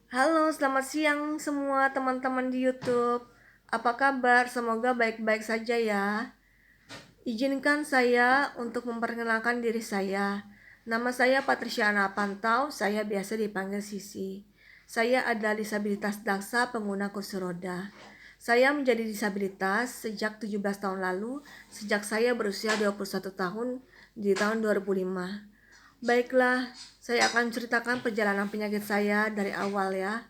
Halo, selamat siang semua teman-teman di YouTube. Apa kabar? Semoga baik-baik saja ya. Izinkan saya untuk memperkenalkan diri saya. Nama saya Patricia Ana Pantau, saya biasa dipanggil Sisi. Saya adalah disabilitas daksa pengguna kursi roda. Saya menjadi disabilitas sejak 17 tahun lalu, sejak saya berusia 21 tahun di tahun 2005. Baiklah, saya akan ceritakan perjalanan penyakit saya dari awal ya.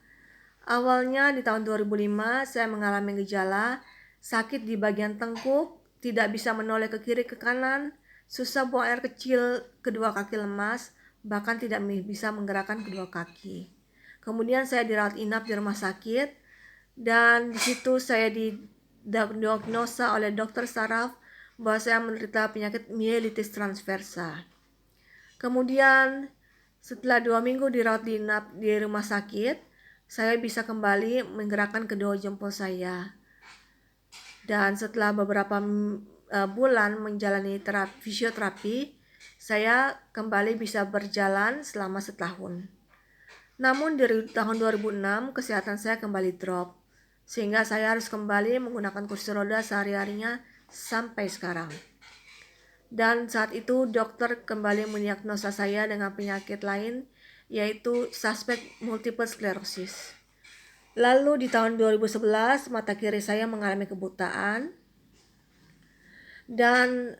Awalnya di tahun 2005 saya mengalami gejala sakit di bagian tengkuk, tidak bisa menoleh ke kiri ke kanan, susah buang air kecil, kedua kaki lemas, bahkan tidak bisa menggerakkan kedua kaki. Kemudian saya dirawat inap di rumah sakit dan di situ saya didiagnosa oleh dokter saraf bahwa saya menderita penyakit mielitis transversa. Kemudian setelah 2 minggu dirawat inap di rumah sakit, saya bisa kembali menggerakkan kedua jempol saya. Dan setelah beberapa bulan menjalani fisioterapi, saya kembali bisa berjalan selama setahun. Namun dari tahun 2006 kesehatan saya kembali drop, sehingga saya harus kembali menggunakan kursi roda sehari-harinya sampai sekarang. Dan saat itu dokter kembali mendiagnosa saya dengan penyakit lain, yaitu suspek multiple sclerosis. Lalu di tahun 2011 mata kiri saya mengalami kebutaan, dan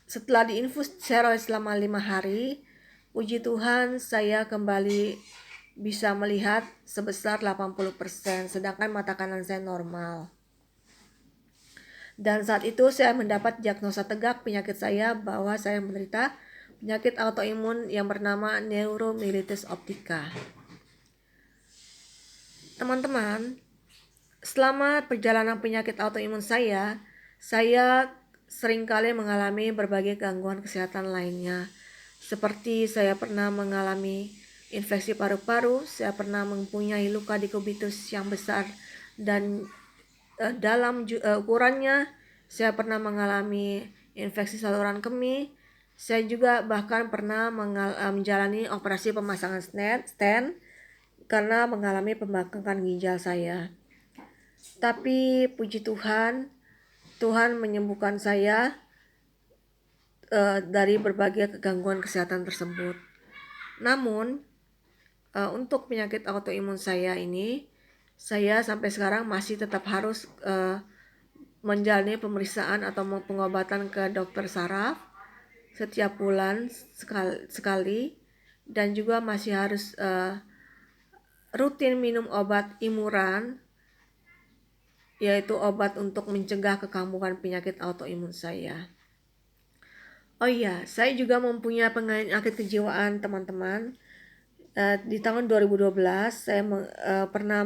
setelah diinfus steroid selama 5 hari, puji Tuhan saya kembali bisa melihat sebesar 80%, sedangkan mata kanan saya normal. Dan saat itu saya mendapat diagnosa tegak penyakit saya bahwa saya menderita penyakit autoimun yang bernama neuromyelitis optica. Teman-teman, selama perjalanan penyakit autoimun saya seringkali mengalami berbagai gangguan kesehatan lainnya. Seperti saya pernah mengalami infeksi paru-paru, saya pernah mempunyai luka di kubitus yang besar dan dalam ukurannya, saya pernah mengalami infeksi saluran kemih. Saya juga bahkan pernah menjalani operasi pemasangan stent karena mengalami pembengkakan ginjal saya. Tapi puji Tuhan, Tuhan menyembuhkan saya dari berbagai gangguan kesehatan tersebut. Namun untuk penyakit autoimun saya ini, saya sampai sekarang masih tetap harus menjalani pemeriksaan atau pengobatan ke dokter saraf setiap bulan sekali, dan juga masih harus rutin minum obat imuran, yaitu obat untuk mencegah kekambuhan penyakit autoimun saya. Oh iya, saya juga mempunyai penyakit kejiwaan, teman-teman. Di tahun 2012 saya pernah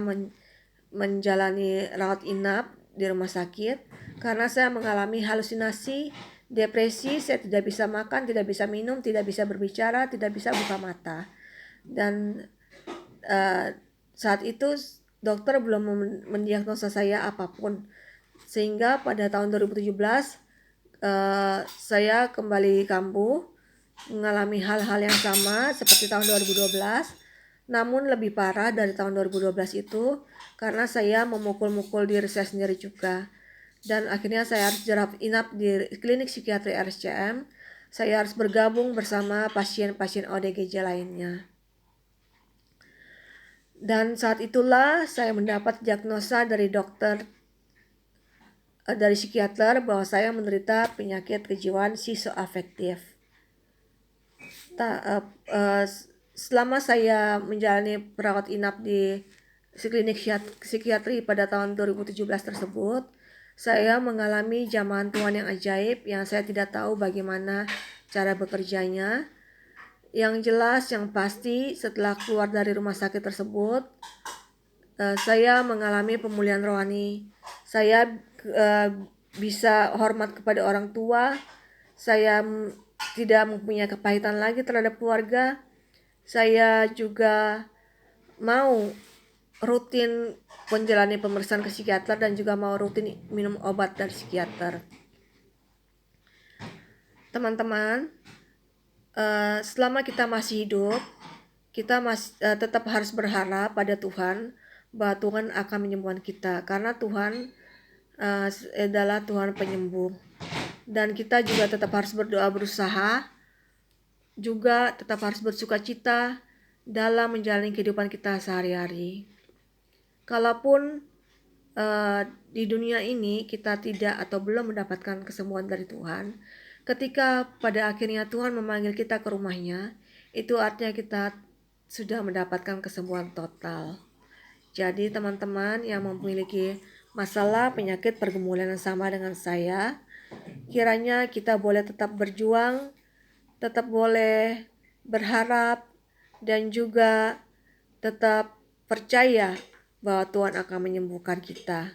menjalani rawat inap di rumah sakit karena saya mengalami halusinasi, depresi, saya tidak bisa makan, tidak bisa minum, tidak bisa berbicara, tidak bisa buka mata. Dan saat itu dokter belum mendiagnosa saya apapun, sehingga pada tahun 2017 saya kembali kambuh, mengalami hal-hal yang sama seperti tahun 2012, namun lebih parah dari tahun 2012 itu karena saya memukul-mukul diri saya sendiri juga. Dan akhirnya saya harus dirawat inap di klinik psikiatri RSCM. Saya harus bergabung bersama pasien-pasien ODGJ lainnya. Dan saat itulah saya mendapat diagnosa dari dokter, dari psikiater, bahwa saya menderita penyakit kejiwaan skizoafektif. Selama saya menjalani perawat inap di klinik psikiatri pada tahun 2017 tersebut, saya mengalami jamahan Tuhan yang ajaib yang saya tidak tahu bagaimana cara bekerjanya. Yang jelas, yang pasti, setelah keluar dari rumah sakit tersebut, saya mengalami pemulihan rohani. Saya bisa hormat kepada orang tua. Saya tidak mempunyai kepahitan lagi terhadap keluarga. Saya juga mau rutin menjalani pemeriksaan ke psikiater dan juga mau rutin minum obat dari psikiater. Teman-teman, selama kita masih hidup, kita tetap harus berharap pada Tuhan bahwa Tuhan akan menyembuhkan kita, karena Tuhan adalah Tuhan penyembuh. Dan kita juga tetap harus berdoa, berusaha, juga tetap harus bersuka-cita dalam menjalani kehidupan kita sehari-hari. Kalaupun di dunia ini kita tidak atau belum mendapatkan kesembuhan dari Tuhan, ketika pada akhirnya Tuhan memanggil kita ke rumahnya, itu artinya kita sudah mendapatkan kesembuhan total. Jadi teman-teman yang memiliki masalah penyakit pergumulan yang sama dengan saya, kiranya kita boleh tetap berjuang, tetap boleh berharap, dan juga tetap percaya bahwa Tuhan akan menyembuhkan kita.